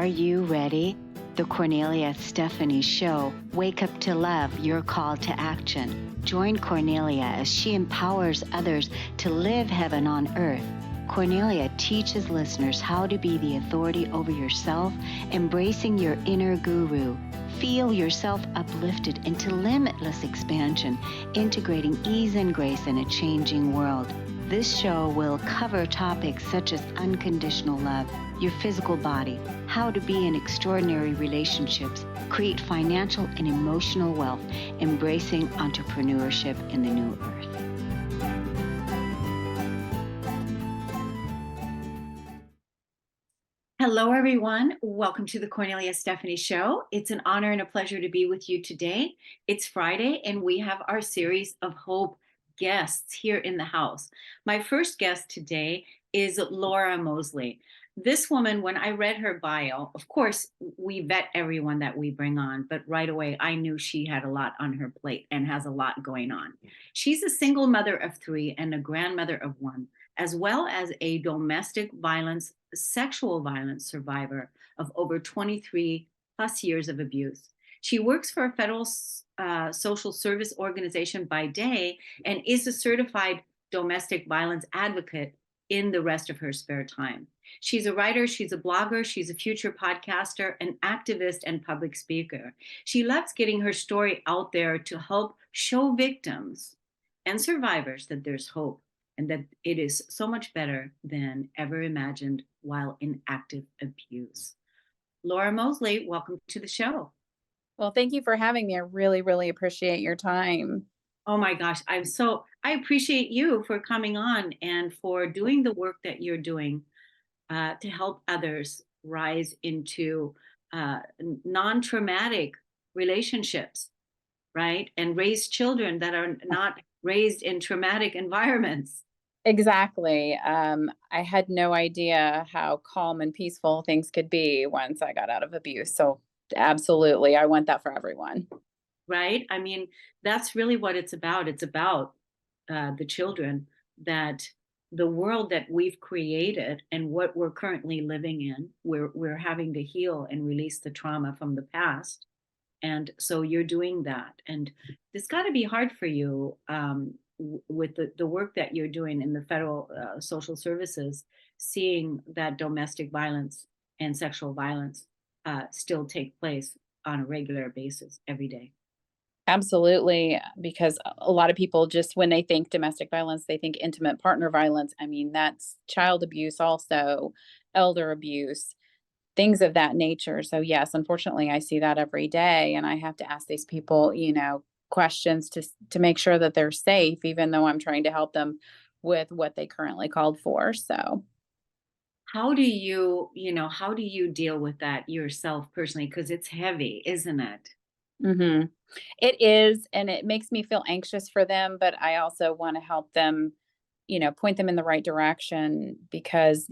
Are you ready? The Kornelia Stephanie Show. Wake up to love, your call to action. Join Kornelia as she empowers others to live heaven on earth. Kornelia teaches listeners how to be the authority over yourself, embracing your inner guru. Feel yourself uplifted into limitless expansion, integrating ease and grace in a changing world. This show will cover topics such as unconditional love, your physical body, how to be in extraordinary relationships, create financial and emotional wealth, embracing entrepreneurship in the new earth. Hello, everyone. Welcome to the Kornelia Stephanie Show. It's an honor and a pleasure to be with you today. It's Friday, and we have our series of Hope guests here in the house. My first guest today is Laura Moseley. This woman, when I read her bio, of course, we vet everyone that we bring on, but right away I knew she had a lot on her plate and has a lot going on. She's a single mother of 3 and a grandmother of 1, as well as a domestic violence, sexual violence survivor of over 23 plus years of abuse. She works for a federal social service organization by day and is a certified domestic violence advocate in the rest of her spare time. She's a writer, she's a blogger, she's a future podcaster, an activist, and public speaker. She loves getting her story out there to help show victims and survivors that there's hope and that it is so much better than ever imagined while in active abuse. Laura Moseley, welcome to the show. Well, thank you for having me. I really, really appreciate your time. Oh my gosh, I appreciate you for coming on and for doing the work that you're doing to help others rise into non-traumatic relationships, right? And raise children that are not raised in traumatic environments. Exactly. I had no idea how calm and peaceful things could be once I got out of abuse. So absolutely, I want that for everyone. Right? I mean, that's really what it's about. It's about the children, that the world that we've created and what we're currently living in, we're having to heal and release the trauma from the past. And so you're doing that. And it's got to be hard for you with the work that you're doing in the federal social services, seeing that domestic violence and sexual violence still take place on a regular basis every day. Absolutely. Because a lot of people just, when they think domestic violence, they think intimate partner violence. I mean, that's child abuse, also elder abuse, things of that nature. So, yes, unfortunately, I see that every day. And I have to ask these people, questions to make sure that they're safe, even though I'm trying to help them with what they currently called for. So, How do you deal with that yourself personally? Because it's heavy, isn't it? mhm. It is, and it makes me feel anxious for them, but I also want to help them, point them in the right direction because,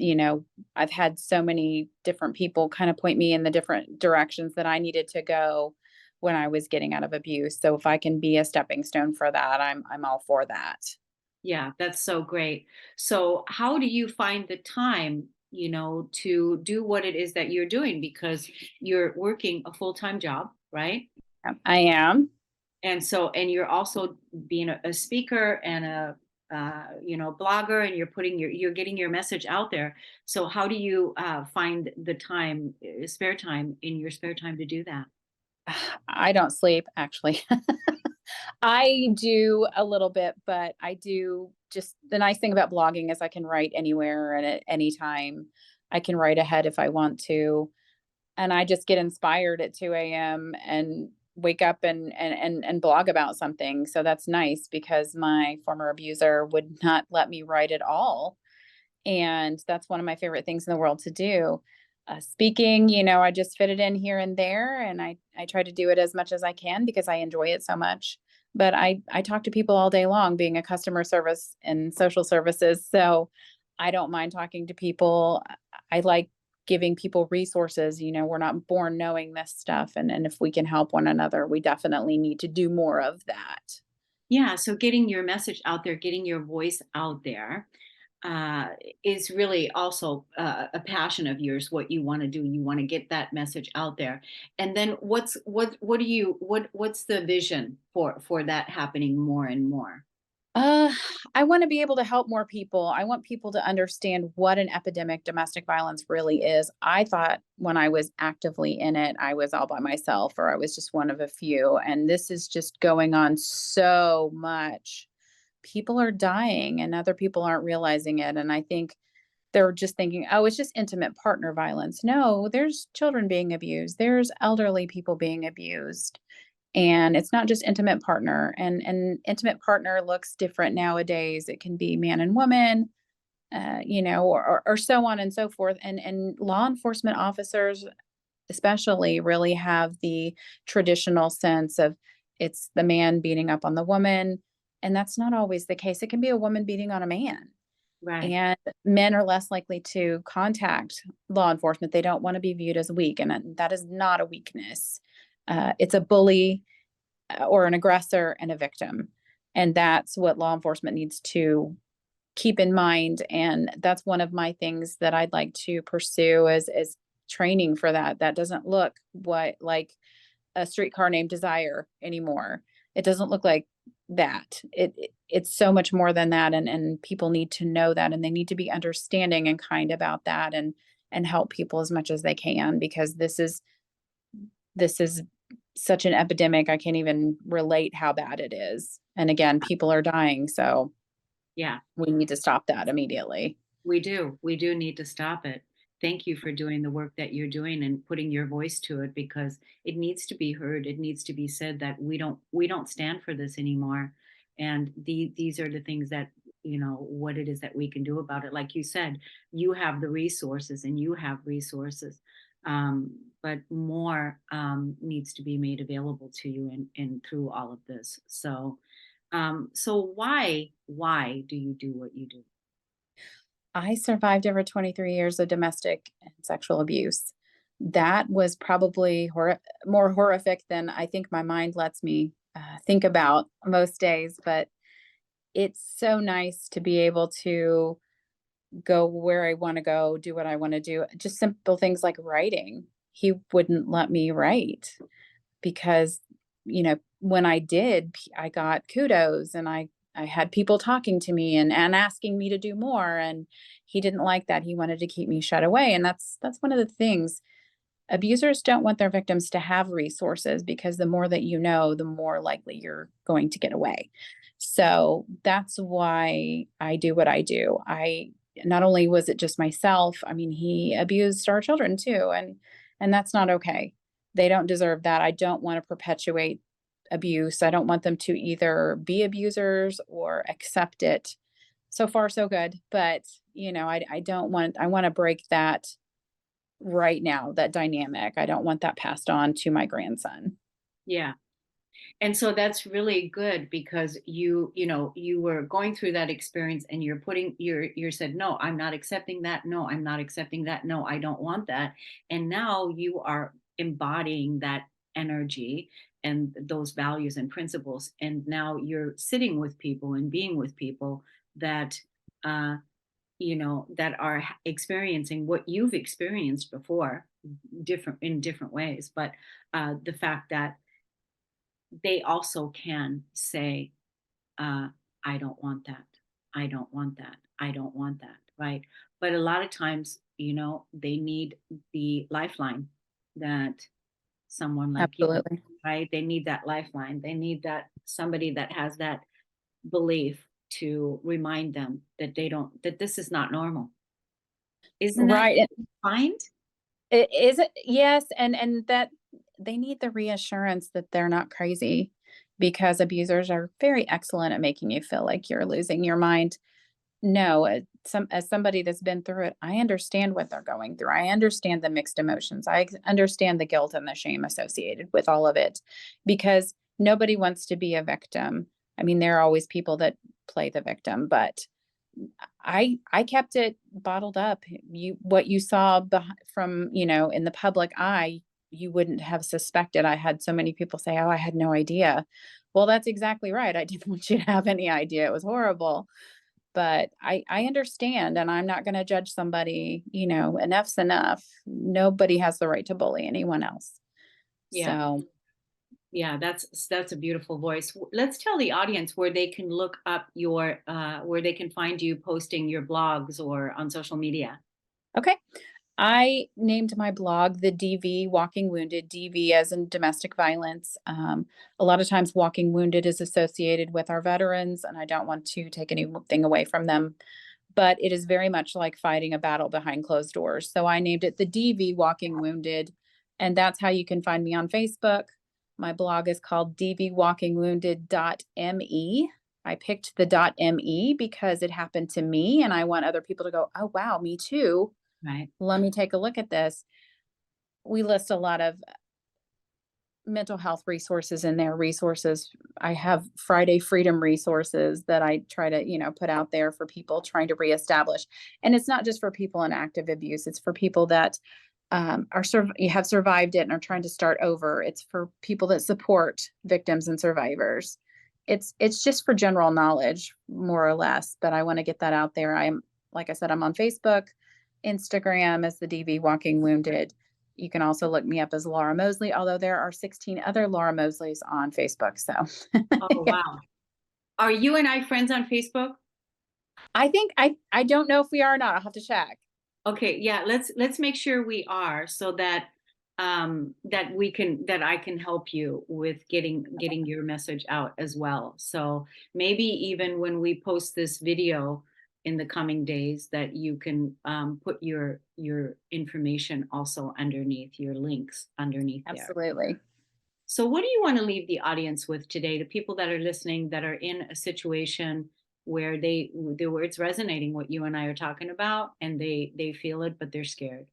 I've had so many different people kind of point me in the different directions that I needed to go when I was getting out of abuse. So if I can be a stepping stone for that, I'm all for that. Yeah, that's so great. So how do you find the time, to do what it is that you're doing? Because you're working a full-time job, right? I am. And you're also being a speaker and a blogger, and you're getting your message out there. So how do you find the time, spare time in your spare time to do that? I don't sleep, actually. I do a little bit, but I do just the nice thing about blogging is I can write anywhere and at any time. I can write ahead if I want to. And I just get inspired at 2 a.m. and wake up and blog about something. So that's nice because my former abuser would not let me write at all. And that's one of my favorite things in the world to do. Speaking, I just fit it in here and there, and I try to do it as much as I can because I enjoy it so much. But I talk to people all day long, being a customer service and social services, so I don't mind talking to people. I like giving people resources. We're not born knowing this stuff, and if we can help one another, we definitely need to do more of that. Yeah, so getting your message out there, getting your voice out there. uh, is really also a passion of yours. What you want to do, you want to get that message out there. And then what do you what's the vision for that happening more and more? Uh, I want to be able to help more people. I want people to understand what an epidemic domestic violence really is. I thought when I was actively in it, I was all by myself or I was just one of a few. And this is just going on so much. People are dying and other people aren't realizing it. And I think they're just thinking, oh, it's just intimate partner violence. No, there's children being abused, there's elderly people being abused. And it's not just intimate partner, and intimate partner looks different nowadays. It can be man and woman, or so on and so forth. And law enforcement officers, especially, really have the traditional sense of it's the man beating up on the woman, and that's not always the case. It can be a woman beating on a man, Right. and men are less likely to contact law enforcement. They don't want to be viewed as weak, and that is not a weakness. It's a bully or an aggressor and a victim. And that's what law enforcement needs to keep in mind. And that's one of my things that I'd like to pursue is training for that. That doesn't look what like a streetcar named Desire anymore. It doesn't look like that. It's so much more than that. And people need to know that and they need to be understanding and kind about that and help people as much as they can because this is such an epidemic, I can't even relate how bad it is. And again, people are dying, so Yeah. we need to stop that immediately. We do. We do need to stop it. Thank you for doing the work that you're doing and putting your voice to it because it needs to be heard. It needs to be said that we don't stand for this anymore. And these are the things that what it is that we can do about it. Like you said, you have the resources and you have resources, but more needs to be made available to you and through all of this. So why do you do what you do? I survived over 23 years of domestic and sexual abuse. That was probably more horrific than I think my mind lets me think about most days, but it's so nice to be able to go where I want to go, do what I want to do. Just simple things like writing. He wouldn't let me write because, when I did, I got kudos and I had people talking to me and asking me to do more. And he didn't like that. He wanted to keep me shut away. And that's one of the things. Abusers don't want their victims to have resources because the more that you know, the more likely you're going to get away. So that's why I do what I do. I not only was it just myself, I mean, he abused our children too, and that's not okay. They don't deserve that. I don't want to perpetuate abuse. I don't want them to either be abusers or accept it. So far, so good. But I don't want. I want to break that right now, that dynamic. I don't want that passed on to my grandson. Yeah. And so that's really good because you were going through that experience and you're said, no, I'm not accepting that. No, I'm not accepting that. No, I don't want that. And now you are embodying that energy and those values and principles. And now you're sitting with people and being with people that, uh, that are experiencing what you've experienced before, different in different ways. But the fact that they also can say, uh, I don't want that. I don't want that. I don't want that. Right. But a lot of times, they need the lifeline that someone like you, Absolutely. right? They need that lifeline. They need that somebody that has that belief to remind them that that this is not normal. Isn't that Right. fine? It is it yes, and that they need the reassurance that they're not crazy because abusers are very excellent at making you feel like you're losing your mind. No, as somebody that's been through it, I understand what they're going through. I understand the mixed emotions. Understand the guilt and the shame associated with all of it because nobody wants to be a victim. I mean, there are always people that play the victim, but I kept it bottled up. What you saw from, in the public eye, you wouldn't have suspected. I had so many people say, "Oh, I had no idea." Well, that's exactly right. I didn't want you to have any idea. It was horrible. But I understand, and I'm not going to judge somebody, enough's enough. Nobody has the right to bully anyone else. Yeah. So, Yeah, that's a beautiful voice. Let's tell the audience where they can look up your where they can find you posting your blogs or on social media. okay. I named my blog the DV Walking Wounded, DV as in domestic violence. A lot of times, Walking Wounded is associated with our veterans, and I don't want to take anything away from them, but it is very much like fighting a battle behind closed doors. So I named it the DV Walking Wounded, and that's how you can find me on Facebook. My blog is called dvwalkingwounded.me. I picked the .me because it happened to me, and I want other people to go, "Oh wow, me too. Right. Let me take a look at this." We list a lot of mental health resources in there, resources. I have Friday Freedom resources that I try to, put out there for people trying to reestablish. And it's not just for people in active abuse, it's for people that you have survived it and are trying to start over. It's for people that support victims and survivors. It's just for general knowledge, more or less. But I want to get that out there. Like I said, I'm on Facebook, Instagram as the DV Walking Wounded. You can also look me up as Laura Moseley, although there are 16 other Laura Mosleys on Facebook. So Oh, wow. Are you and I friends on Facebook? I think I don't know if we are or not. I'll have to check. Okay, yeah, let's make sure we are so that that I can help you with getting your message out as well. So maybe even when we post this video in the coming days that you can put your information also underneath your links underneath there. Absolutely. So, what do you want to leave the audience with today? The people that are listening that are in a situation where where it's resonating what you and I are talking about, and they feel it, but they're scared.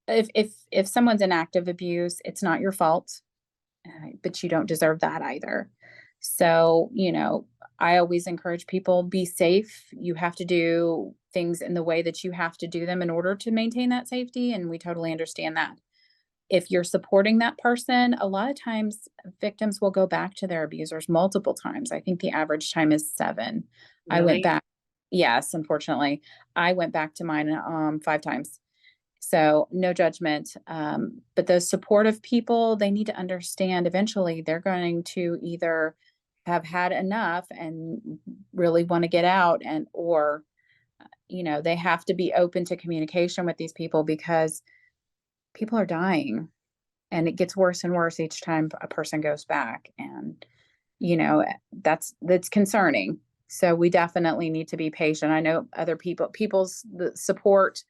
If someone's in active abuse, it's not your fault, but you don't deserve that either. So, I always encourage people, be safe. You have to do things in the way that you have to do them in order to maintain that safety, and we totally understand that. If you're supporting that person, a lot of times victims will go back to their abusers multiple times. I think the average time is 7. I went Really? back. Yes, unfortunately. I went back to mine 5 times. So no judgment. But those supportive people, they need to understand eventually they're going to either have had enough and really want to get out, or they have to be open to communication with these people because people are dying, and it gets worse and worse each time a person goes back. And that's concerning. So we definitely need to be patient. I know other people's the support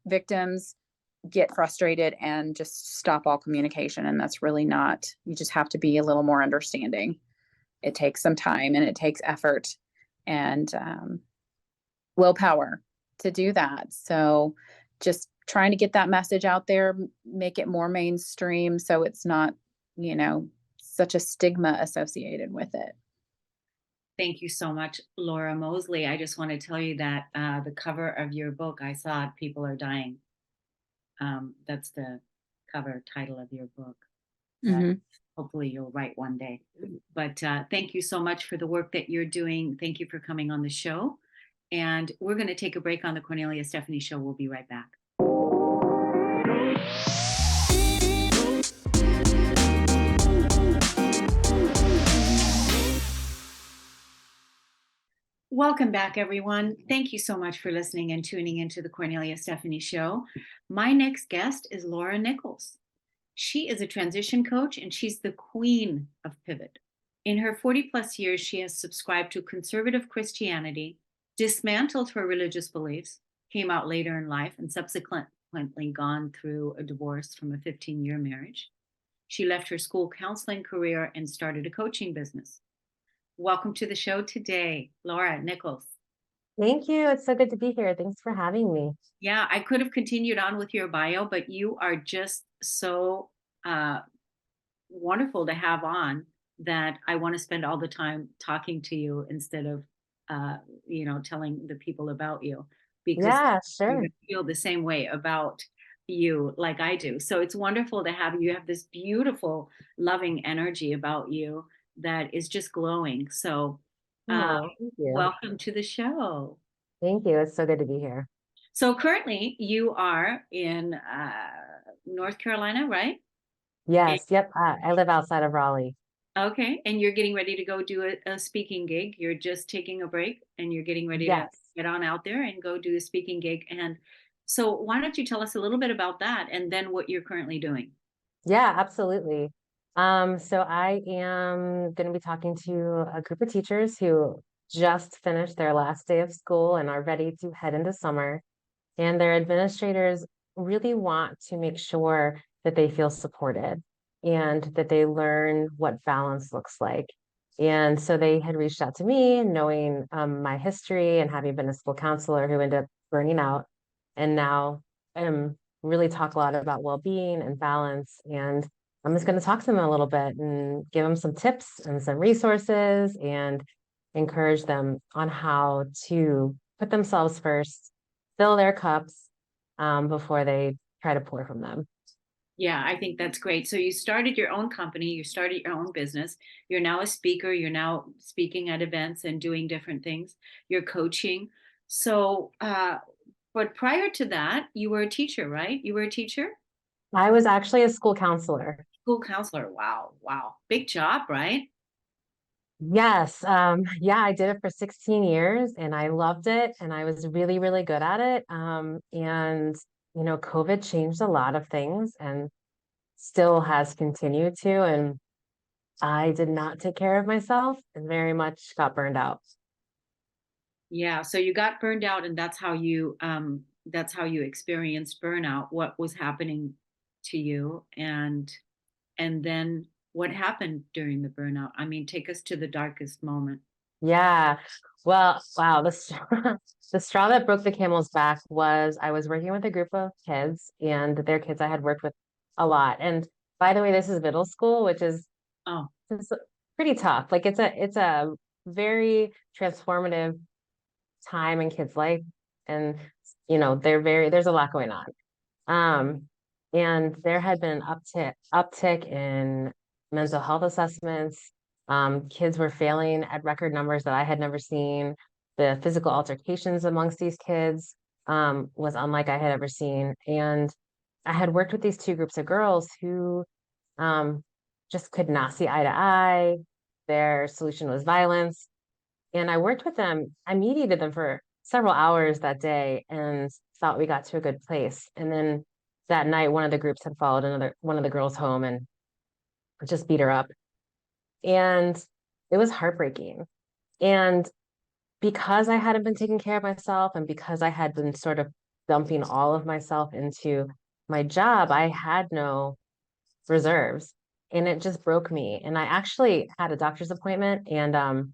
victims get frustrated and just stop all communication, and that's really not. You just have to be a little more understanding. It takes some time and it takes effort and willpower to do that. So just trying to get that message out there, make it more mainstream so it's not, such a stigma associated with it. Thank you so much, Laura Moseley. I just want to tell you that the cover of your book, I saw it, People Are Dying. That's the cover title of your book. That Hmm. hopefully you'll write one day. But thank you so much for the work that you're doing. Thank you for coming on the show. And we're going to take a break on the Kornelia Stephanie Show. We'll be right back. Welcome back, everyone. Thank you so much for listening and tuning into the Kornelia Stephanie Show. My next guest is Laura Nichols. She is a transition coach and she's the queen of pivot. In her 40 plus years, she has subscribed to conservative Christianity, dismantled her religious beliefs, came out later in life, and subsequently gone through a divorce from a 15-year marriage. She left her school counseling career and started a coaching business. Welcome to the show today, Laura Nichols. Thank you. It's so good to be here. Thanks for having me. Yeah, I could have continued on with your bio, but you are just so uh, wonderful to have on that I want to spend all the time talking to you instead of, telling the people about you, because Yeah, you're sure. going to feel the same way about you like I do. So it's wonderful to have you. You have this beautiful, loving energy about you that is just glowing. So Uh, Oh, thank you. Welcome to the show. Thank you. It's so good to be here. So currently you are in North Carolina, right? And, Yes. Yep. I live outside of Raleigh. okay, and you're getting ready to go do a speaking gig. You're just taking a break and you're getting ready to Yes. get on out there and go do a speaking gig. And so why don't you tell us a little bit about that and then what you're currently doing? Yeah, absolutely. So I am going to be talking to a group of teachers who just finished their last day of school and are ready to head into summer. And their administrators really want to make sure that they feel supported and that they learn what balance looks like. And so they had reached out to me, knowing my history and having been a school counselor who ended up burning out. And now I'm really talk a lot about well-being and balance. And I'm just going to talk to them a little bit and give them some tips and some resources and encourage them on how to put themselves first, fill their cups before they try to pour from them. Yeah, I think that's great. So you started your own company, you started your own business. You're now a speaker, you're now speaking at events and doing different things. You're coaching. So, but prior to that, you were a teacher, right? You were a teacher? I was actually a school counselor. School counselor. Wow, wow. Big job, right? Yes, yeah, I did it for 16 years and I loved it and I was really, really good at it. And COVID changed a lot of things and still has continued to. And I did not take care of myself and very much got burned out. Yeah. So you got burned out and that's how you experienced burnout, what was happening to you and then what happened during the burnout? I mean, take us to the darkest moment. Yeah. Well, wow. The straw that broke the camel's back was I was working with a group of kids and their kids I had worked with a lot. And by the way, this is middle school, which is Oh, it's pretty tough. Like it's a very transformative time in kids' life. And there's a lot going on. Um, and there had been uptick in mental health assessments. Kids were failing at record numbers that I had never seen. The physical altercations amongst these kids was unlike I had ever seen. And I had worked with these two groups of girls who um, just could not see eye to eye. Their solution was violence. And I worked with them, I mediated them for several hours that day and thought we got to a good place. And then that night, one of the groups had followed another one of the girls home and just beat her up. And it was heartbreaking. And because I hadn't been taking care of myself and because I had been sort of dumping all of myself into my job, I had no reserves. And it just broke me. And I actually had a doctor's appointment and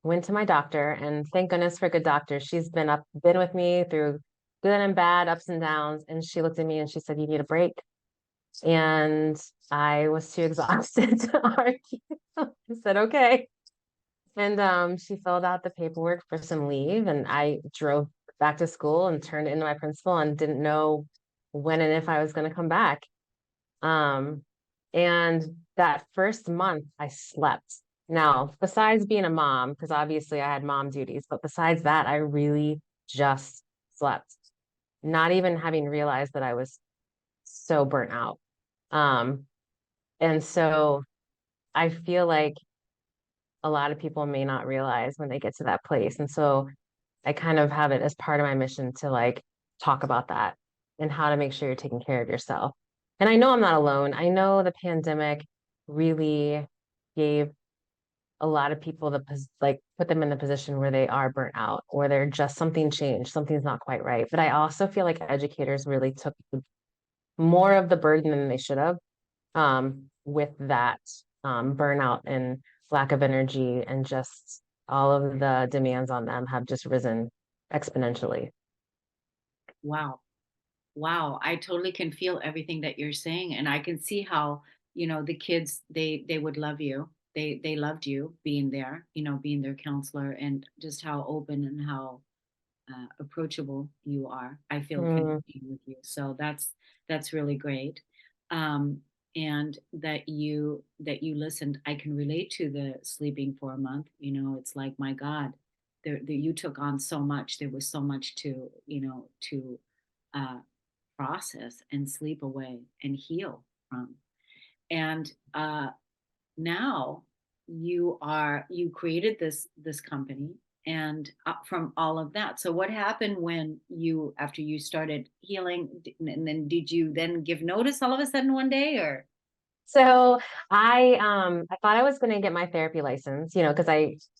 went to my doctor, and thank goodness for good doctors. She's been with me through good and bad, ups and downs. And she looked at me and she said, "You need a break." And I was too exhausted to argue. I said, "Okay." And she filled out the paperwork for some leave, and I drove back to school and turned it into my principal and didn't know when and if I was going to come back. Um, and that first month I slept. Now, besides being a mom, because obviously I had mom duties, but besides that, I really just slept, not even having realized that I was so burnt out. Um, and so I feel like a lot of people may not realize when they get to that place. And so I kind of have it as part of my mission to like talk about that and how to make sure you're taking care of yourself. And I know I'm not alone. I know the pandemic really gave a lot of people like put them in the position where they are burnt out or they're just something changed, something's not quite right. But I also feel like educators really took more of the burden than they should have with that burnout and lack of energy and just all of the demands on them have just risen exponentially. wow. Wow, I totally can feel everything that you're saying, and I can see how, the kids they would love you. They loved you being there, being their counselor, and just how open and how approachable you are. I feel Mm, connecting with you, so that's really great. Um, and that you listened. I can relate to the sleeping for a month. It's like, my God, you took on so much. There was so much to uh, process and sleep away and heal from. And now you created this company, and from all of that. So what happened when after you started healing, and then did you then give notice all of a sudden one day, or? So I thought I was going to get my therapy license, because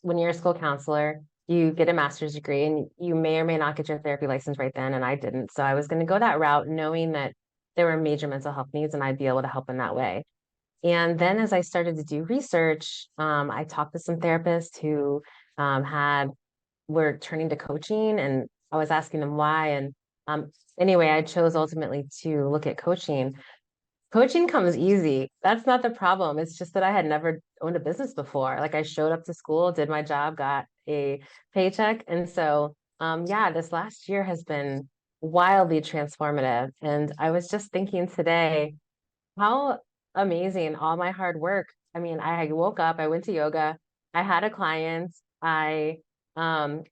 when you're a school counselor, you get a master's degree and you may or may not get your therapy license right then, and I didn't. So I was going to go that route knowing that there were major mental health needs and I'd be able to help in that way. And then as I started to do research, I talked to some therapists who were turning to coaching, and I was asking them why. And anyway, I chose ultimately to look at coaching. Coaching comes easy. That's not the problem. It's just that I had never owned a business before. Like, I showed up to school, did my job, got a paycheck. And so, yeah, this last year has been wildly transformative. And I was just thinking today, how amazing all my hard work. I mean, I woke up, I went to yoga, I had a client, I am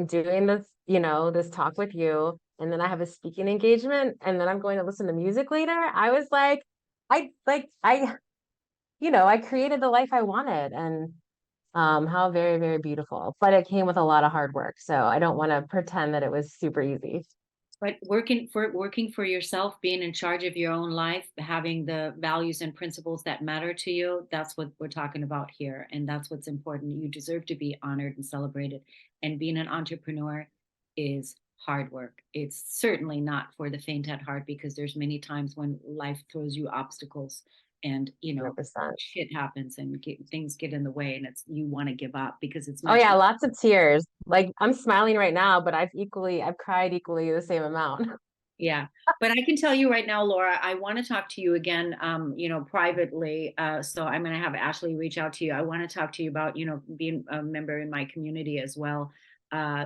doing this talk with you, and then I have a speaking engagement, and then I'm going to listen to music later. I was like, I created the life I wanted, and how very, very beautiful. But it came with a lot of hard work. So I don't want to pretend that it was super easy. But working for yourself, being in charge of your own life, having the values and principles that matter to you, that's what we're talking about here. And that's what's important. You deserve to be honored and celebrated. And being an entrepreneur is hard work. It's certainly not for the faint at heart, because there's many times when life throws you obstacles, and 100%. shit happens, and things get in the way, and you want to give up because it's Oh much. yeah, lots of tears. Like, I'm smiling right now, but I've cried equally the same amount. Yeah, but I can tell you right now, Laura, I want to talk to you again, privately. So I'm going to have Ashley reach out to you. I want to talk to you about, being a member in my community as well. Uh,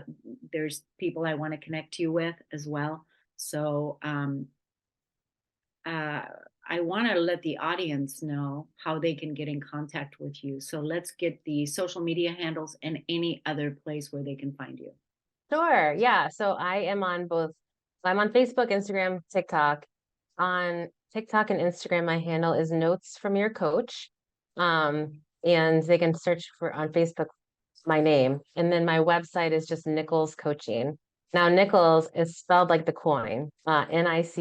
there's people I want to connect you with as well. So uh, I want to let the audience know how they can get in contact with you. So let's get the social media handles and any other place where they can find you. Sure. Yeah. So I'm on Facebook, Instagram, TikTok. On TikTok and Instagram, my handle is Notes from Your Coach. And they can search for on Facebook my name. And then my website is just Nichols Coaching. Now, Nichols is spelled like the coin, Nickels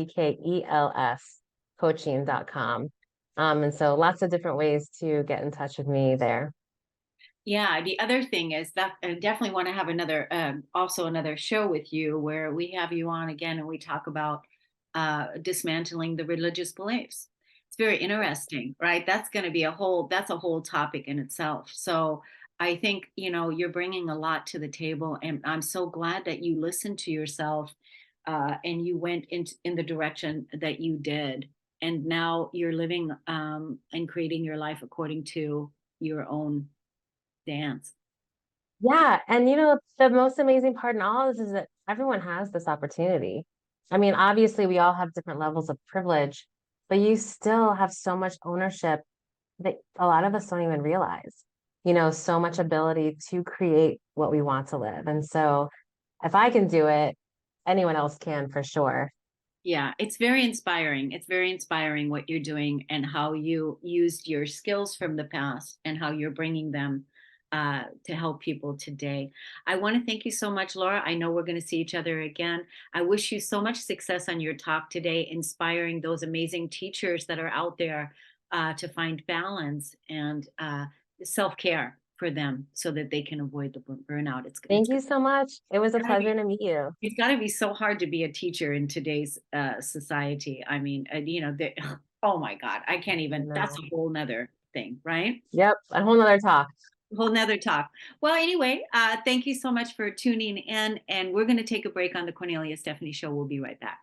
coaching.com. And so lots of different ways to get in touch with me there. Yeah, the other thing is that I definitely want to have also another show with you where we have you on again and we talk about dismantling the religious beliefs. It's very interesting, right? That's a whole topic in itself. So I think, you're bringing a lot to the table, and I'm so glad that you listened to yourself, and you went in the direction that you did. And now you're living and creating your life according to your own dance. Yeah. And the most amazing part in all of this is that everyone has this opportunity. I mean, obviously, we all have different levels of privilege, but you still have so much ownership that a lot of us don't even realize, so much ability to create what we want to live. And so if I can do it, anyone else can for sure. Yeah, it's very inspiring. It's very inspiring what you're doing and how you used your skills from the past and how you're bringing them to help people today. I want to thank you so much, Laura. I know we're going to see each other again. I wish you so much success on your talk today, inspiring those amazing teachers that are out there to find balance and self-care for them so that they can avoid the burnout. Thank you so much. It was a pleasure to meet you. It's got to be so hard to be a teacher in today's society. I mean, oh my God, I can't even, that's a whole nother thing, right? Yep, a whole nother talk. Whole nother talk. Well, anyway, thank you so much for tuning in, and we're going to take a break on the Kornelia Stephanie Show. We'll be right back.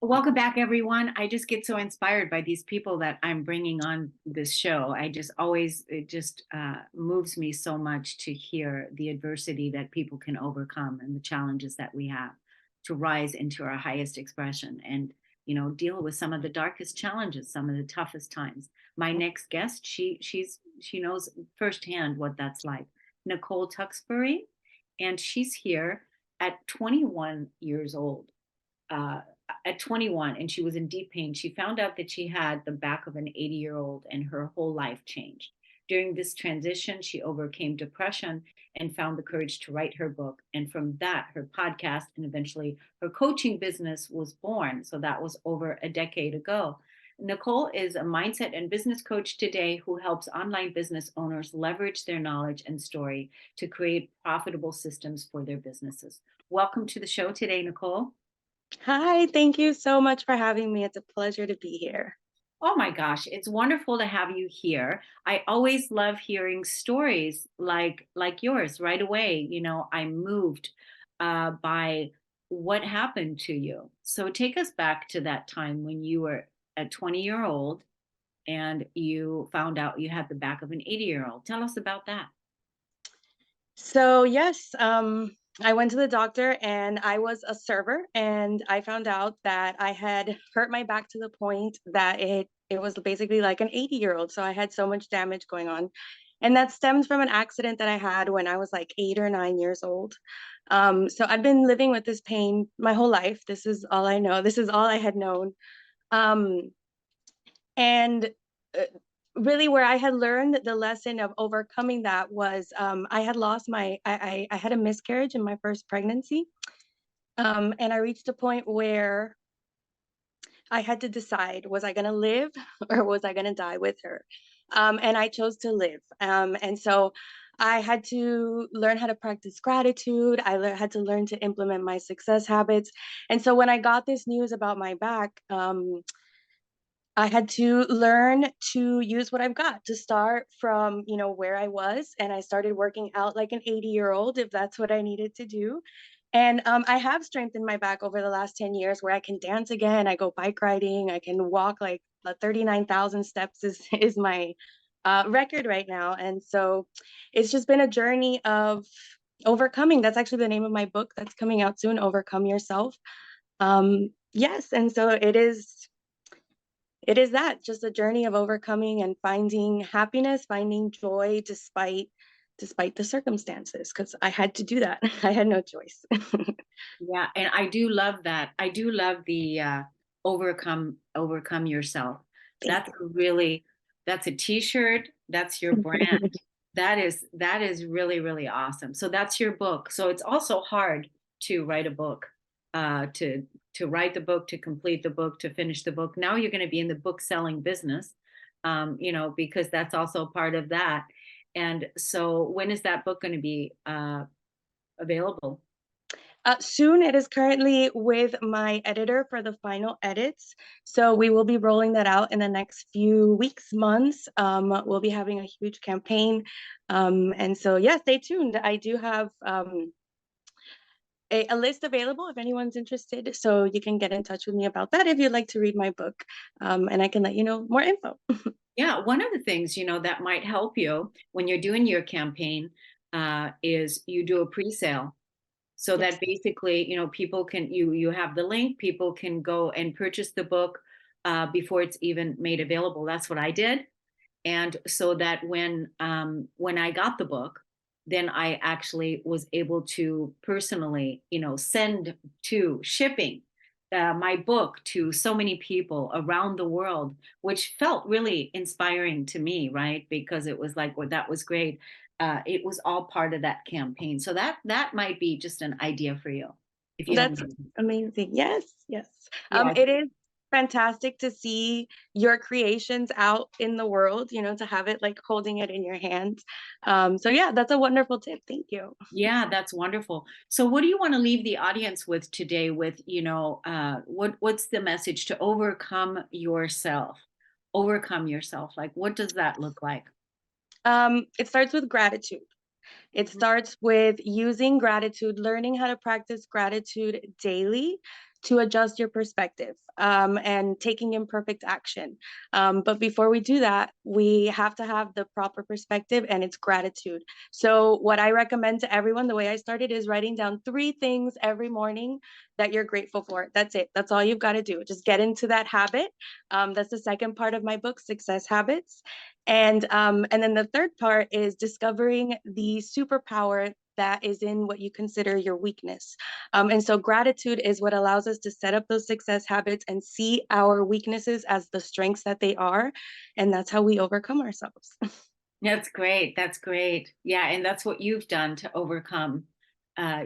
Welcome back, everyone. I just get so inspired by these people that I'm bringing on this show. It just moves me so much to hear the adversity that people can overcome and the challenges that we have to rise into our highest expression and, deal with some of the darkest challenges, some of the toughest times. My next guest, she knows firsthand what that's like. Nicole Tuxbury, and she's here at 21 years old. uh, at 21, and she was in deep pain. She found out that she had the back of an 80-year-old and her whole life changed. During this transition, she overcame depression and found the courage to write her book. And from that, her podcast and eventually her coaching business was born. So that was over a decade ago. Nicole is a mindset and business coach today who helps online business owners leverage their knowledge and story to create profitable systems for their businesses. Welcome to the show today, Nicole. Hi, thank you so much for having me. It's a pleasure to be here. Oh my gosh, it's wonderful to have you here. I always love hearing stories like yours right away. I'm moved by what happened to you. So take us back to that time when you were a 20-year-old and you found out you had the back of an 80-year-old. Tell us about that. So, yes, I went to the doctor and I was a server, and I found out that I had hurt my back to the point that it was basically like an 80-year-old. So I had so much damage going on. And that stemmed from an accident that I had when I was like 8 or 9 years old. So I've been living with this pain my whole life. This is all I know. This is all I had known. Um, and uh, really where I had learned the lesson of overcoming that was I had lost I had a miscarriage in my first pregnancy. And I reached a point where I had to decide, was I going to live or was I going to die with her? And I chose to live. And so I had to learn how to practice gratitude. Had to learn to implement my success habits. And so when I got this news about my back, I had to learn to use what I've got to start from, where I was. And I started working out like an 80-year-old, if that's what I needed to do. And I have strengthened my back over the last 10 years where I can dance again. I go bike riding. I can walk like 39,000 steps is my record right now. And so it's just been a journey of overcoming. That's actually the name of my book that's coming out soon, Overcome Yourself. Yes. And so it is that just a journey of overcoming and finding happiness, finding joy despite the circumstances, because I had to do that. I had no choice. Yeah, and I do love that. I do love the overcome yourself. Thank That's that's a t-shirt, that's your brand. you. That is really, really awesome. So that's your book. So it's also hard to write a book, to write the book, to complete the book, to finish the book. Now you're going to be in the book selling business, because that's also part of that. And so when is that book going to be available? Soon, it is currently with my editor for the final edits. So we will be rolling that out in the next few weeks, months. We'll be having a huge campaign. And so, yeah, stay tuned. I do have a list available if anyone's interested. So you can get in touch with me about that if you'd like to read my book. And I can let you know more info. Yeah, one of the things, that might help you when you're doing your campaign, is you do a pre-sale. So Yes. that basically, people can, you have the link, people can go and purchase the book before it's even made available. That's what I did. And so that when I got the book, then I actually was able to personally, send to shipping my book to so many people around the world, which felt really inspiring to me, right? Because it was like, well, that was great. It was all part of that campaign. So that might be just an idea for you, if you don't That's mind. amazing. Yes, yes. Yeah, It is fantastic to see your creations out in the world, to have it like holding it in your hands. So yeah, that's a wonderful tip. Thank you. yeah, that's wonderful. So what do you want to leave the audience with today with, what's the message to overcome yourself? Overcome yourself. Like, what does that look like? It starts with gratitude. It starts with using gratitude, learning how to practice gratitude daily to adjust your perspective, and taking imperfect action. But before we do that, we have to have the proper perspective, and it's gratitude. So, what I recommend to everyone, the way I started, is writing down 3 things every morning that you're grateful for. That's it. That's all you've got to do. Just get into that habit. That's the second part of my book, Success Habits. And then the third part is discovering the superpower that is in what you consider your weakness. And so gratitude is what allows us to set up those success habits and see our weaknesses as the strengths that they are. And that's how we overcome ourselves. That's great. That's great. Yeah, and that's what you've done to overcome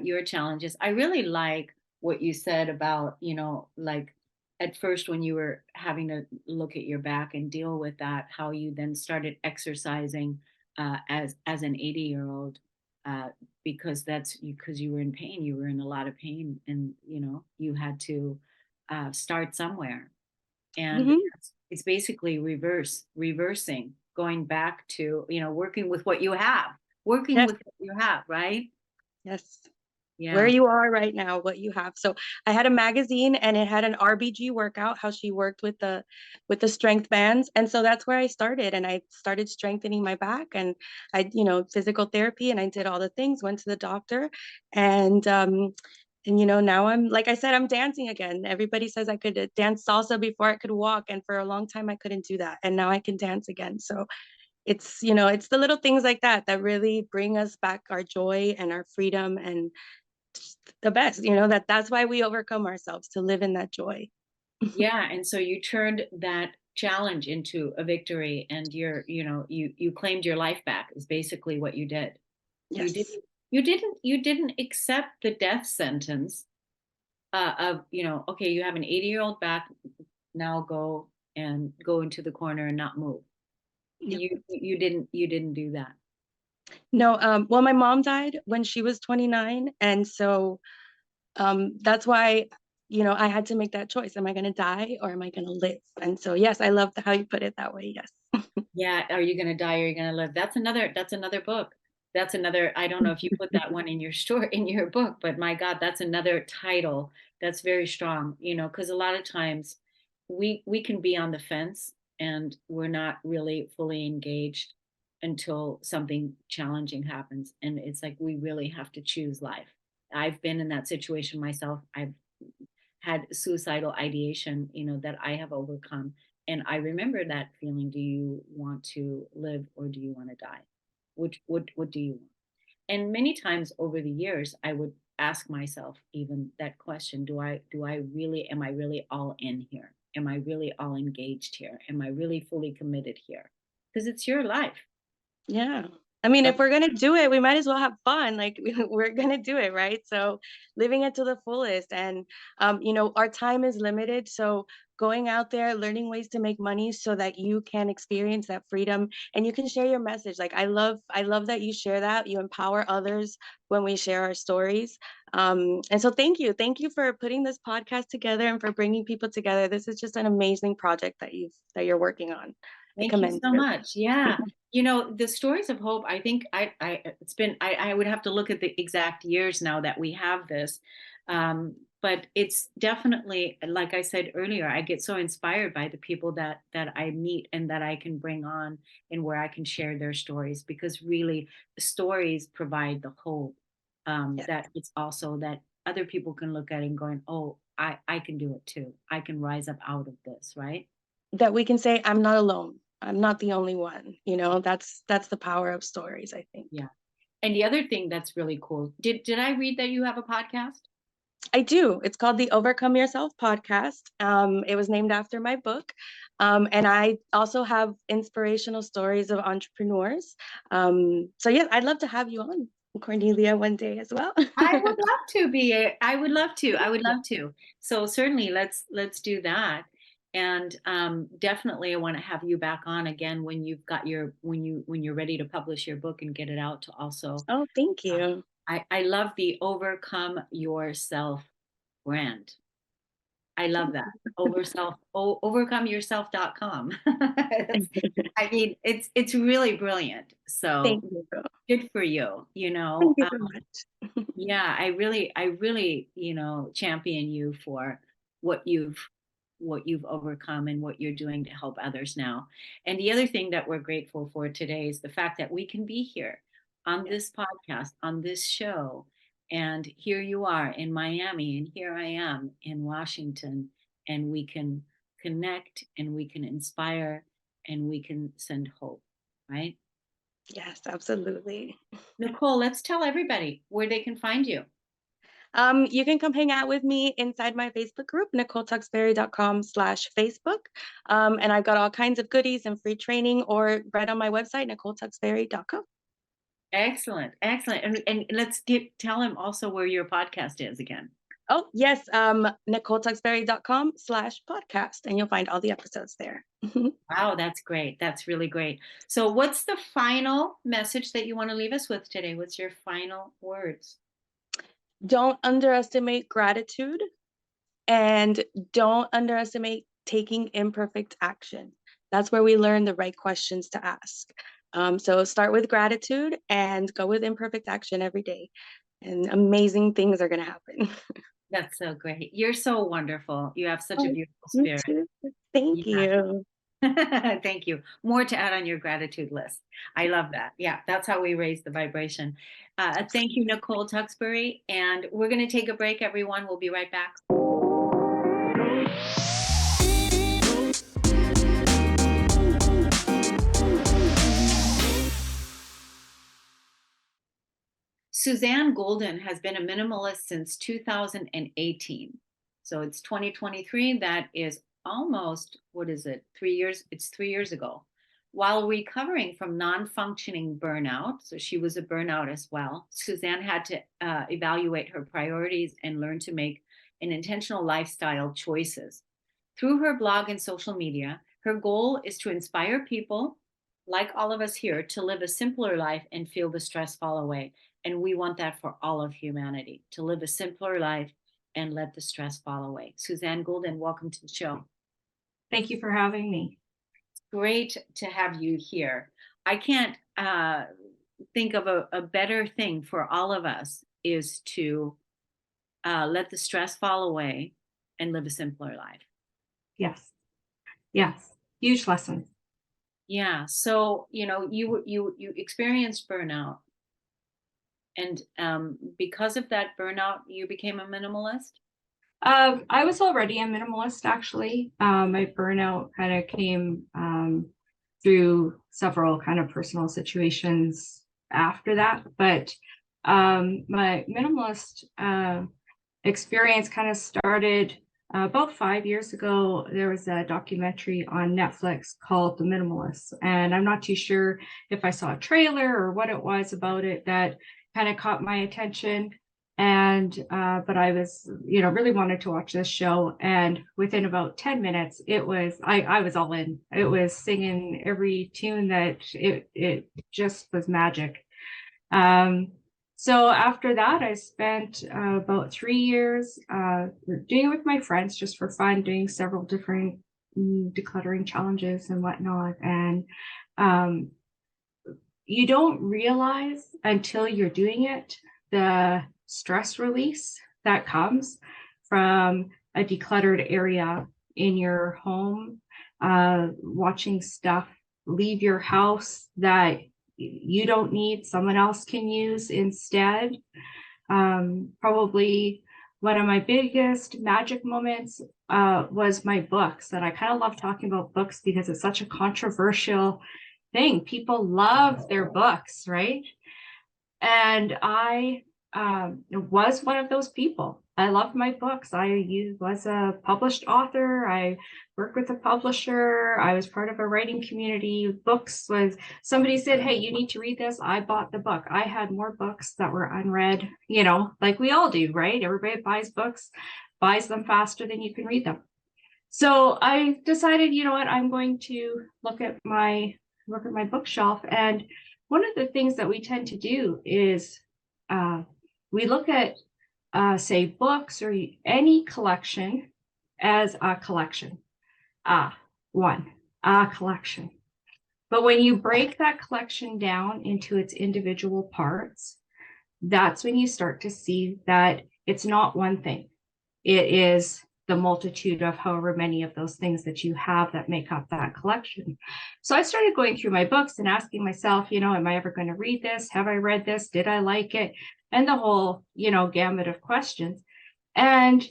your challenges. I really like what you said about, like at first when you were having to look at your back and deal with that, how you then started exercising as an 80-year-old, uh, because you were in pain, you were in a lot of pain, and you had to start somewhere. And Mhm. it's basically reversing, going back to working with what you have, working Yes, with what you have, right? yes. Where Yeah. you are right now, what you have. So I had a magazine and it had an RBG workout, how she worked with the strength bands. And so that's where I started. And I started strengthening my back, and physical therapy, and I did all the things, went to the doctor, and now I'm, like I said, I'm dancing again. Everybody says I could dance salsa before I could walk, and for a long time I couldn't do that. And now I can dance again. So it's the little things like that that really bring us back our joy and our freedom, and the best, that's why we overcome ourselves, to live in that joy. Yeah, and so you turned that challenge into a victory, and you claimed your life back is basically what you did. You Yes. didn't you didn't accept the death sentence of, okay, you have an 80-year-old back, now go into the corner and not move. Yep. You didn't do that. No, well, my mom died when she was 29, and so that's why I had to make that choice. Am I going to die or am I going to live? And so yes, I love how you put it that way. Yes. Yeah, are you gonna die or are you gonna live? That's another book. That's another, I don't know if you put that one in your store in your book, but my God, that's another title that's very strong, because a lot of times we can be on the fence and we're not really fully engaged until something challenging happens. And it's like we really have to choose life. I've been in that situation myself. I've had suicidal ideation, that I have overcome. And I remember that feeling. Do you want to live or do you want to die? What do you want? And many times over the years, I would ask myself even that question, am I really all in here? Am I really all engaged here? Am I really fully committed here? Because it's your life. Yeah. I mean, if That's we're going to do it, we might as well have fun. Like we're going to do it, right? So living it to the fullest. And, our time is limited. So going out there, learning ways to make money so that you can experience that freedom and you can share your message. Like I love that you share that. You empower others when we share our stories. And so thank you for putting this podcast together and for bringing people together. This is just an amazing project that you're working on. I Thank you commend so you. much. Yeah. The stories of hope, I think I would have to look at the exact years now that we have this. But it's definitely, like I said earlier, I get so inspired by the people that I meet and that I can bring on and where I can share their stories, because really the stories provide the hope, Yeah. that it's also that other people can look at it and going, oh, I can do it too. I can rise up out of this, right? That we can say, I'm not alone. I'm not the only one. That's the power of stories, I think. Yeah. And the other thing that's really cool, did I read that you have a podcast? I do. It's called the Overcome Yourself podcast. It was named after my book. And I also have inspirational stories of entrepreneurs. So yeah, I'd love to have you on, Cornelia, one day as well. I would love to be. I would love to. I would love to. So certainly let's do that. And definitely I want to have you back on again when you've got when you're ready to publish your book and get it out to also. Oh, thank uh, you. I love the Overcome Yourself brand. I love that. Overcomeyourself.com. I mean, it's really brilliant. So Thank you. good for you, you know. Thank you so much. Yeah, I really, champion you for what you've what you've overcome and what you're doing to help others now. And the other thing that we're grateful for today is the fact that we can be here on Yes. this podcast, on this show. And here you are in Miami, and here I am in Washington, and we can connect and we can inspire and we can send hope, right? Yes, absolutely. Nicole, let's tell everybody where they can find you. You can come hang out with me inside my Facebook group, NicoleTuxbury.com/Facebook. And I've got all kinds of goodies and free training, or right on my website, NicoleTuxbury.com. Excellent, excellent. And let's tell him also where your podcast is again. Oh, yes, NicoleTuxbury.com/podcast, and you'll find all the episodes there. Wow, that's great. That's really great. So, what's the final message that you want to leave us with today? What's your final words? Don't underestimate gratitude, and don't underestimate taking imperfect action. That's where we learn the right questions to ask. So start with gratitude and go with imperfect action every day, and amazing things are going to happen. That's so great. You're so wonderful. You have such a Oh, beautiful you spirit. too. Thank Yeah. you. Thank you. More to add on your gratitude list. I love that. Yeah, that's how we raise the vibration. Thank you, Nicole Tuxbury. And we're going to take a break, everyone. We'll be right back. Suzanne Goulden has been a minimalist since 2018. So it's 2023. That is almost, what is it, 3 years? It's 3 years ago. While recovering from non-functioning burnout, so she was a burnout as well, Suzanne had to evaluate her priorities and learn to make an intentional lifestyle choices. Through her blog and social media, her goal is to inspire people, like all of us here, to live a simpler life and feel the stress fall away. And we want that for all of humanity, to live a simpler life and let the stress fall away. Suzanne Goulden, welcome to the show. Thank you for having me. Great to have you here. I can't think of a better thing for all of us is to let the stress fall away and live a simpler life. Yes. Yes. Huge lesson. Yeah. So, you experienced burnout. And because of that burnout, you became a minimalist? I was already a minimalist, actually. My burnout kind of came through several kind of personal situations after that. But my minimalist experience kind of started about 5 years ago. There was a documentary on Netflix called The Minimalists. And I'm not too sure if I saw a trailer or what it was about it that kind of caught my attention. And but I was, really wanted to watch this show. And within about 10 minutes, I was all in. It was singing every tune that it just was magic. So after that, I spent about 3 years doing it with my friends just for fun, doing several different decluttering challenges and whatnot. And you don't realize until you're doing it the stress release that comes from a decluttered area in your home, watching stuff leave your house that you don't need, someone else can use instead. Probably one of my biggest magic moments was my books. And I kind of love talking about books because it's such a controversial thing. People love their books, right? And I was one of those people. I loved my books. I was a published author. I worked with a publisher. I was part of a writing community. Books was, somebody said, hey, you need to read this. I bought the book. I had more books that were unread, like we all do, right? Everybody buys books, buys them faster than you can read them. So I decided, you know what, I'm going to look at my bookshelf. And one of the things that we tend to do is we look at, say, books or any collection, as a collection. A collection. But when you break that collection down into its individual parts, that's when you start to see that it's not one thing. It is the multitude of however many of those things that you have that make up that collection. So I started going through my books and asking myself, am I ever going to read this? Have I read this? Did I like it? And the whole, gamut of questions. And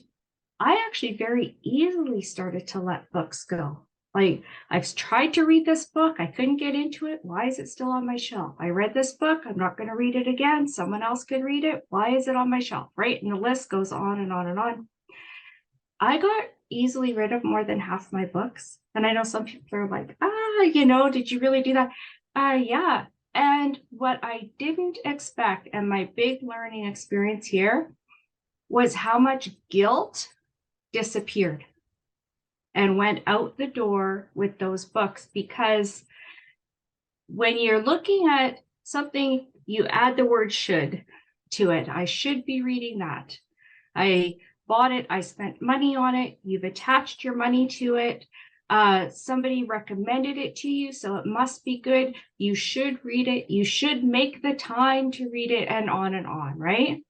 I actually very easily started to let books go. Like, I've tried to read this book. I couldn't get into it. Why is it still on my shelf? I read this book. I'm not going to read it again. Someone else could read it. Why is it on my shelf? Right? And the list goes on and on and on. I got easily rid of more than half my books. And I know some people are like, did you really do that? Yeah. And what I didn't expect, and my big learning experience here, was how much guilt disappeared and went out the door with those books. Because when you're looking at something, you add the word should to it. I should be reading that. I bought it. I spent money on it. You've attached your money to it. Somebody recommended it to you, so it must be good. You should read it. You should make the time to read it, and on, right?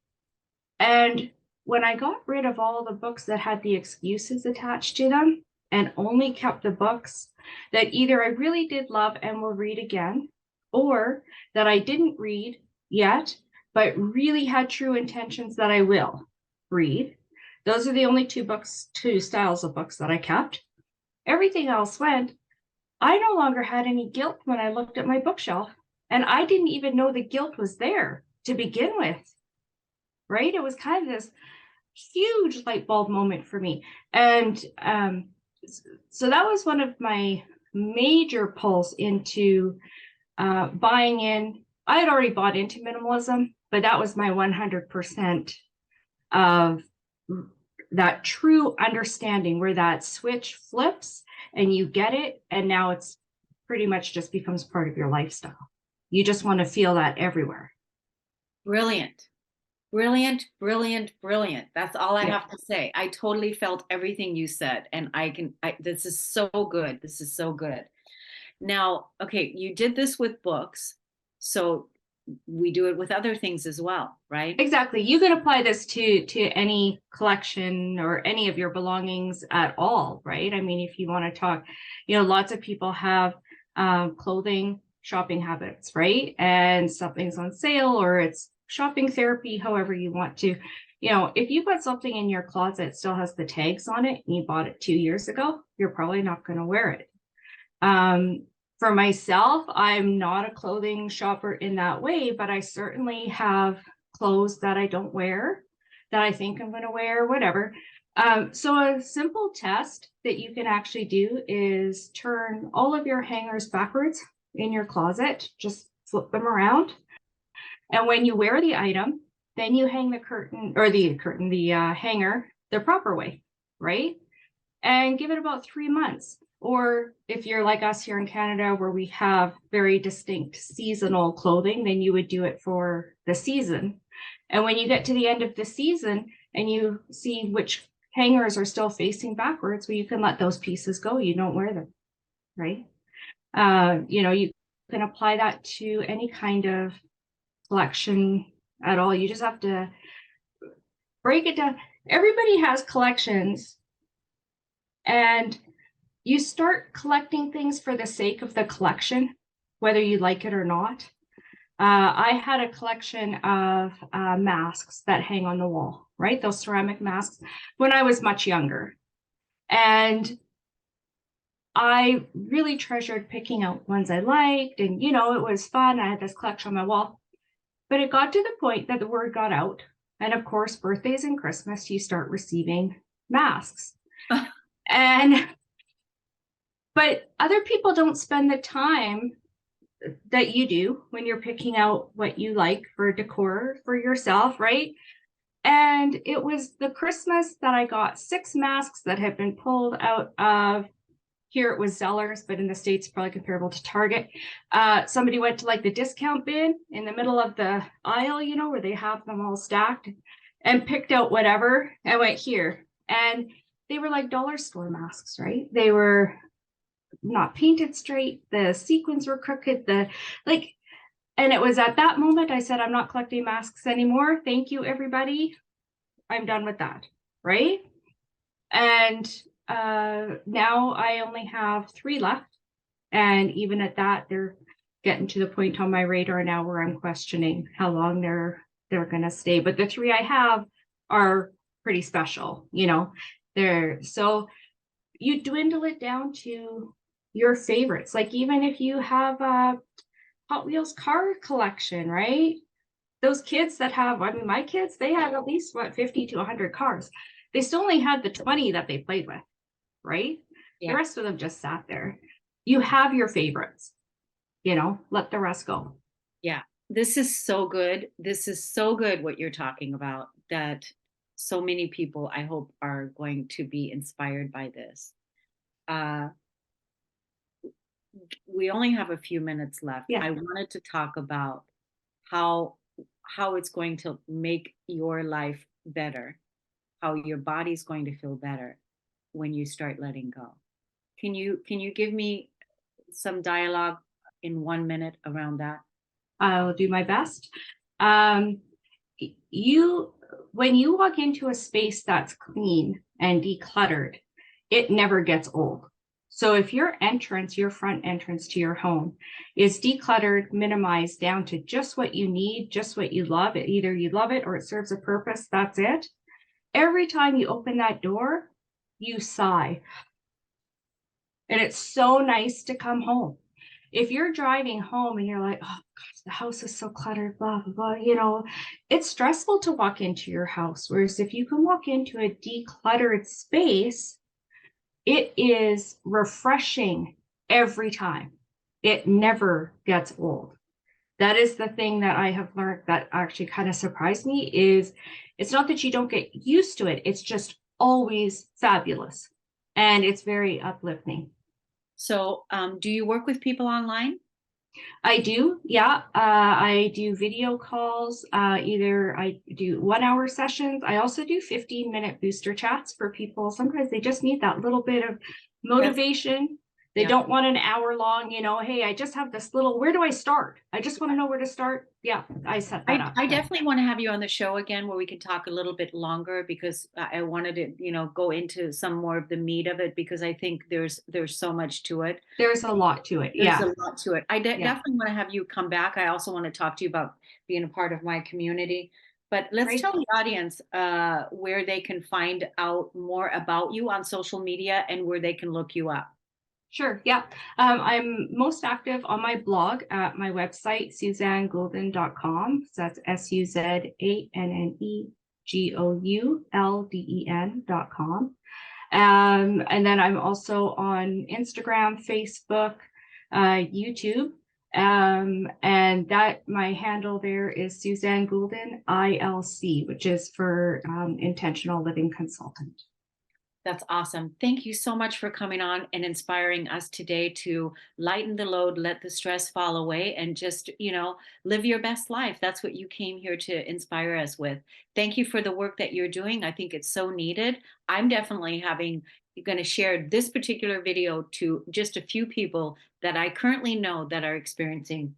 And when I got rid of all the books that had the excuses attached to them and only kept the books that either I really did love and will read again, or that I didn't read yet, but really had true intentions that I will read, those are the only two styles of books that I kept. Everything else went. I no longer had any guilt when I looked at my bookshelf, and I didn't even know the guilt was there to begin with, right? It was kind of this huge light bulb moment for me. And so that was one of my major pulls into buying in. I had already bought into minimalism, but that was my 100% of that true understanding where that switch flips and you get it. And now it's pretty much just becomes part of your lifestyle. You just want to feel that everywhere. Brilliant. Brilliant, brilliant, brilliant. That's all I have to say. I totally felt everything you said. And this is so good. This is so good. Now, okay, you did this with books. So we do it with other things as well, right? Exactly. You can apply this to any collection or any of your belongings at all, right? I mean, if you want to talk, lots of people have clothing shopping habits, right? And something's on sale or it's shopping therapy, however you want to. If you've got something in your closet that still has the tags on it and you bought it 2 years ago, you're probably not going to wear it. For myself, I'm not a clothing shopper in that way, but I certainly have clothes that I don't wear, that I think I'm going to wear, whatever. So a simple test that you can actually do is turn all of your hangers backwards in your closet, just flip them around. And when you wear the item, then you hang the hanger the proper way, right? And give it about 3 months. Or if you're like us here in Canada, where we have very distinct seasonal clothing, then you would do it for the season. And when you get to the end of the season and you see which hangers are still facing backwards, well, you can let those pieces go. You don't wear them, right? You can apply that to any kind of collection at all. You just have to break it down. Everybody has collections, and you start collecting things for the sake of the collection, whether you like it or not. I had a collection of masks that hang on the wall, right? Those ceramic masks when I was much younger. And I really treasured picking out ones I liked. And, it was fun. I had this collection on my wall. But it got to the point that the word got out. And of course, birthdays and Christmas, you start receiving masks. But other people don't spend the time that you do when you're picking out what you like for decor for yourself, right? And it was the Christmas that I got 6 masks that had been pulled out of, here it was Zellers, but in the States, probably comparable to Target. Somebody went to like the discount bin in the middle of the aisle, where they have them all stacked, and picked out whatever and went here. And they were like dollar store masks, right? They were not painted straight. The sequins were crooked. And it was at that moment I said, I'm not collecting masks anymore. Thank you, everybody. I'm done with that, right? And now I only have 3 left. And even at that, they're getting to the point on my radar now where I'm questioning how long they're gonna stay. But the 3 I have are pretty special, you know. So you dwindle it down to your favorites. Like even if you have a Hot Wheels car collection, right? Those kids that have, I mean, my kids, they had at least 50 to 100 cars. They still only had the 20 that they played with, right? Yeah. The rest of them just sat there. You have your favorites, you know, let the rest go. Yeah, this is so good. This is so good what you're talking about, that so many people, I hope, are going to be inspired by this. We only have a few minutes left. Yeah. I wanted to talk about how it's going to make your life better, how your body's going to feel better when you start letting go. Can you give me some dialogue in 1 minute around that? I'll do my best. When you walk into a space that's clean and decluttered, it never gets old. So if your front entrance to your home is decluttered, minimized down to just what you need, just what you love, either you love it or it serves a purpose, that's it. Every time you open that door, you sigh. And it's so nice to come home. If you're driving home and you're like, oh gosh, the house is so cluttered, blah, blah, blah, you know, it's stressful to walk into your house. Whereas if you can walk into a decluttered space, it is refreshing every time. It never gets old. That is the thing that I have learned that actually kind of surprised me, is it's not that you don't get used to it. It's just always fabulous. And it's very uplifting. So do you work with people online? I do, yeah. I do video calls. Either I do 1-hour sessions. I also do 15-minute booster chats for people. Sometimes they just need that little bit of motivation. They don't want an hour long, you know, hey, I just have this little, where do I start? I just want to know where to start. Yeah, I set that up. I definitely want to have you on the show again where we can talk a little bit longer, because I wanted to, you know, go into some more of the meat of it, because I think there's so much to it. There's a lot to it. There's a lot to it. I definitely want to have you come back. I also want to talk to you about being a part of my community. But let's tell the audience where they can find out more about you on social media and where they can look you up. Sure. Yeah. I'm most active on my blog at my website, SuzanneGoulden.com. So that's SuzanneGoulden.com. And then I'm also on Instagram, Facebook, YouTube. And that my handle there is Suzanne Goulden ILC, which is for Intentional Living Consultant. That's awesome. Thank you so much for coming on and inspiring us today to lighten the load, let the stress fall away, and just, you know, live your best life. That's what you came here to inspire us with. Thank you for the work that you're doing. I think it's so needed. I'm definitely going to share this particular video to just a few people that I currently know that are experiencing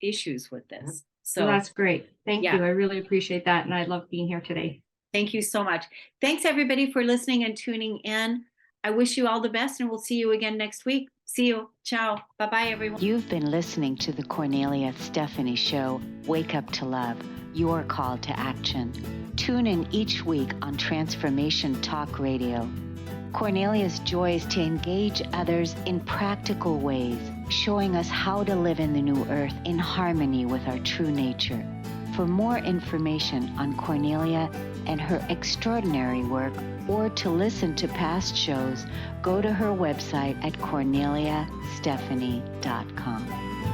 issues with this. So that's great. Thank you. I really appreciate that. And I love being here today. Thank you so much. Thanks everybody for listening and tuning in. I wish you all the best, and we'll see you again next week. See you. Ciao. Bye-bye, everyone. You've been listening to the Kornelia Stephanie Show, Wake Up to Love, your call to action. Tune in each week on Transformation Talk Radio. Kornelia's joy is to engage others in practical ways, showing us how to live in the new earth in harmony with our true nature. For more information on Kornelia and her extraordinary work, or to listen to past shows, go to her website at KorneliaStephanie.com.